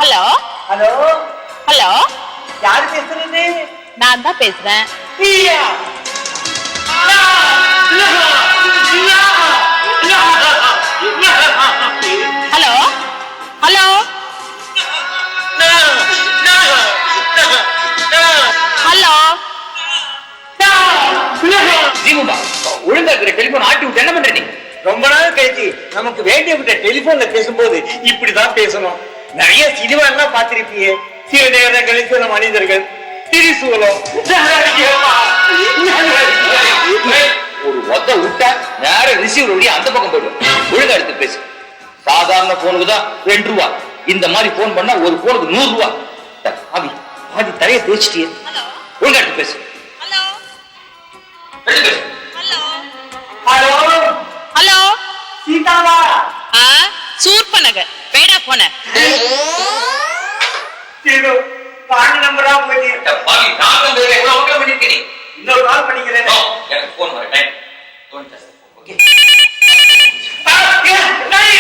Hello hello hello, யாரு பேசுறது? நான் தான் பேசுறேன். ஹலோ ஹலோ ஹலோ, ஜீவமா ஒழுங்கா இருக்கிற டெலிபோன் ஆட்டி விட்டு என்ன பண்ற நீ? ரொம்ப நாள் கழிச்சு நமக்கு வேண்டியவங்கிட்ட டெலிபோன்ல பேசும்போது இப்படிதான் பேசணும். நிறைய சினிமா எல்லாம் பார்த்திருப்பீங்க. சில நேரங்களில் சில மனிதர்கள் திரிசூலம் ஒரு ஒத்த விட்டா நேர ரிசீவர் வழி அந்த பக்கம் போயிடும். ஒழுங்கா எடுத்து பேசு. சாதாரண போனுக்கு தான் 2 ரூபா. இந்த மாதிரி போன் பண்ணா ஒரு போனுக்கு 100 ரூபா. பாதி பாதி தரைய தேய்ச்சிட்டியே. ஒழுங்கா எடுத்து பேசு. ஹலோ எடுத்து பேசு. ஹலோ ஹலோ ஹலோ, சீதாவா? சூர்ப நகர் பேடா போன. இது பாங்க நம்பரா போயிட்டு பாவி நான் தான் வேற எவ்வளவு ஓகே பண்ணிருக்கேன். இன்னொரு கால் பண்ணிக்கிறேன். எனக்கு போன் வர டைம். Don't touch. ஓகே. நான்